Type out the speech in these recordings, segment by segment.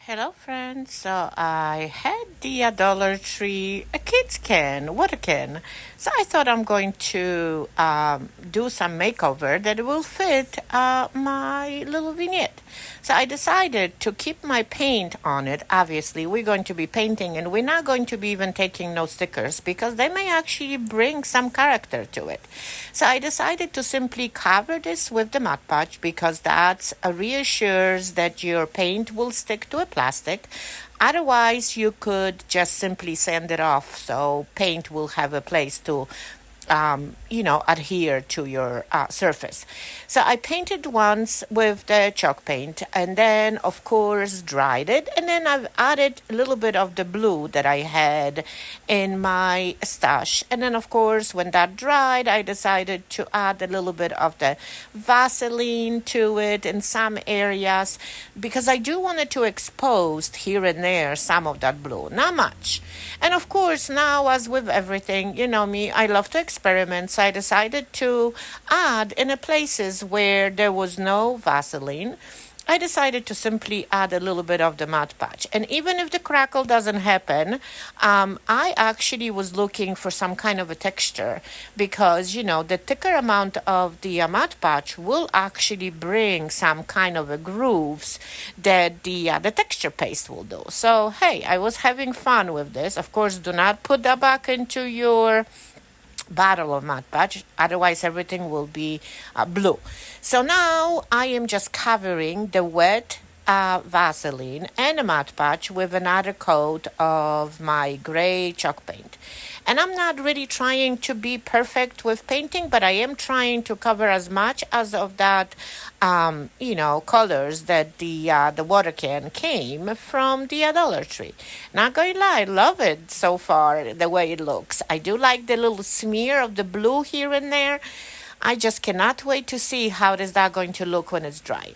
Hello, friends. So I had the Dollar Tree a kids can, water can. So I thought I'm going to do some makeover that will fit my little vignette. So I decided to keep my paint on it. Obviously, we're going to be painting, and we're not going to be even taking no stickers because they may actually bring some character to it. So I decided to simply cover this with the Mod Podge because that reassures that your paint will stick to a plastic. Otherwise, you could just simply sand it off so paint will have a place to adhere to your surface. So I painted once with the chalk paint and then, of course, dried it. And then I've added a little bit of the blue that I had in my stash. And then, of course, when that dried, I decided to add a little bit of the Vaseline to it in some areas because I do want it to expose here and there some of that blue, not much. And of course, now, as with everything, you know me, I love to experiment. So I decided to add in the places where there was no Vaseline. I decided to simply add a little bit of the Mod Podge. And even if the crackle doesn't happen, I actually was looking for some kind of a texture because, the thicker amount of the Mod Podge will actually bring some kind of a grooves that the texture paste will do. So, hey, I was having fun with this. Of course, do not put that back into your bottle of Mod Podge, otherwise everything will be blue. So now I am just covering the wet Vaseline and a Mod Podge with another coat of my gray chalk paint. And I'm not really trying to be perfect with painting, but I am trying to cover as much as of that, colors that the water can came from the Dollar Tree. Not going to lie, I love it so far, the way it looks. I do like the little smear of the blue here and there. I just cannot wait to see how is that going to look when it's dry.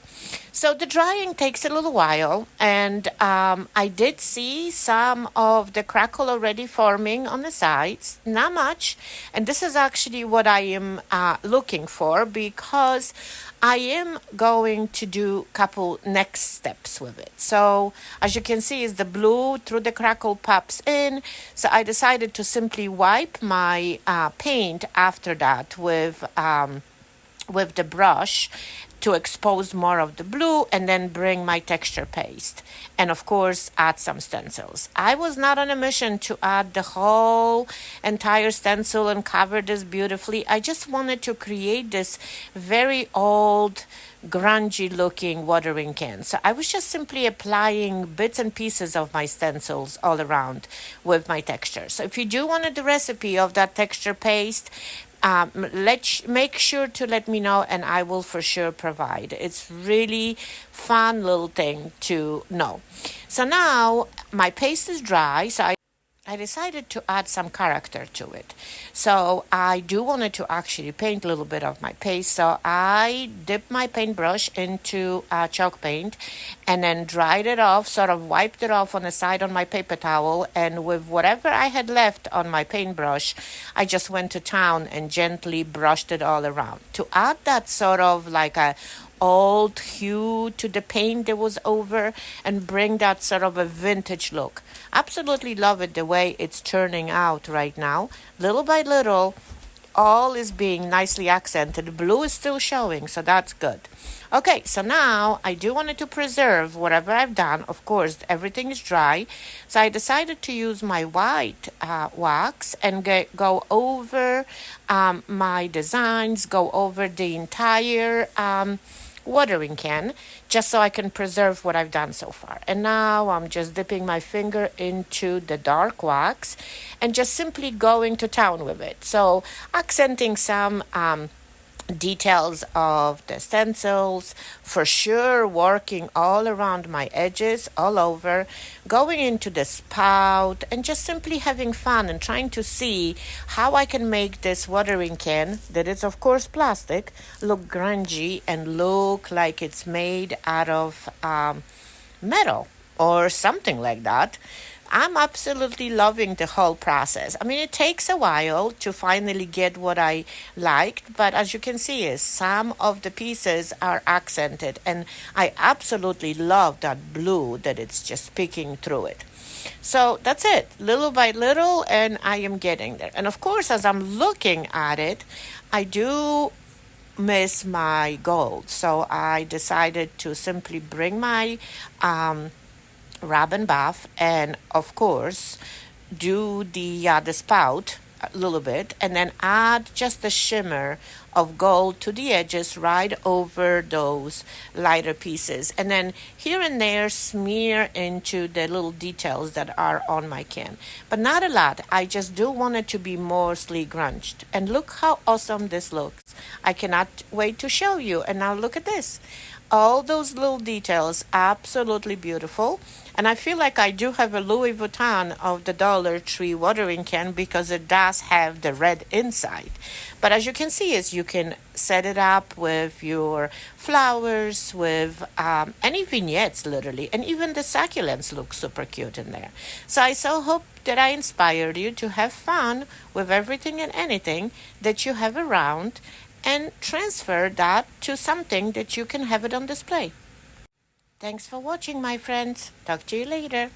So the drying takes a little while, and I did see some of the crackle already forming on the sides, not much. And this is actually what I am looking for because I am going to do a couple next steps with it. So as you can see, is the blue through the crackle pops in. So I decided to simply wipe my paint after that with the brush to expose more of the blue and then bring my texture paste. And of course, add some stencils. I was not on a mission to add the whole entire stencil and cover this beautifully. I just wanted to create this very old, grungy looking watering can. So I was just simply applying bits and pieces of my stencils all around with my texture. So if you do want the recipe of that texture paste, make sure to let me know and I will for sure provide. It's really fun little thing to know. So now my paste is dry, so I decided to add some character to it. So I do wanted to actually paint a little bit of my paste. So I dipped my paintbrush into chalk paint and then dried it off, sort of wiped it off on the side on my paper towel. And with whatever I had left on my paintbrush, I just went to town and gently brushed it all around. To add that sort of like a old hue to the paint that was over and bring that sort of a vintage look. Absolutely love it the way it's turning out right now. Little by little, all is being nicely accented. The blue is still showing, so that's good. Okay, so now I do want to preserve whatever I've done. Of course, everything is dry. So I decided to use my white wax and go over my designs, go over the entire watering can just so I can preserve what I've done so far. And now I'm just dipping my finger into the dark wax and just simply going to town with it. So accenting some details of the stencils, for sure working all around my edges, all over, going into the spout and just simply having fun and trying to see how I can make this watering can, that is of course plastic, look grungy and look like it's made out of metal or something like that. I'm absolutely loving the whole process. I mean, it takes a while to finally get what I liked, but as you can see, is some of the pieces are accented, and I absolutely love that blue that it's just peeking through it. So that's it, little by little, and I am getting there. And of course, as I'm looking at it, I do miss my gold. So I decided to simply bring my rub and buff, and of course do the spout a little bit, and then add just a shimmer of gold to the edges right over those lighter pieces, and then here and there smear into the little details that are on my can, but not a lot. I just do want it to be mostly grunged, and look how awesome this looks. I cannot wait to show you. And now look at this, all those little details, absolutely beautiful. And I feel like I do have a Louis Vuitton of the Dollar Tree watering can because it does have the red inside. But as you can see, is you can set it up with your flowers, with any vignettes, literally, and even the succulents look super cute in there. So I so hope that I inspired you to have fun with everything and anything that you have around, and transfer that to something that you can have it on display. Thanks for watching, my friends. Talk to you later.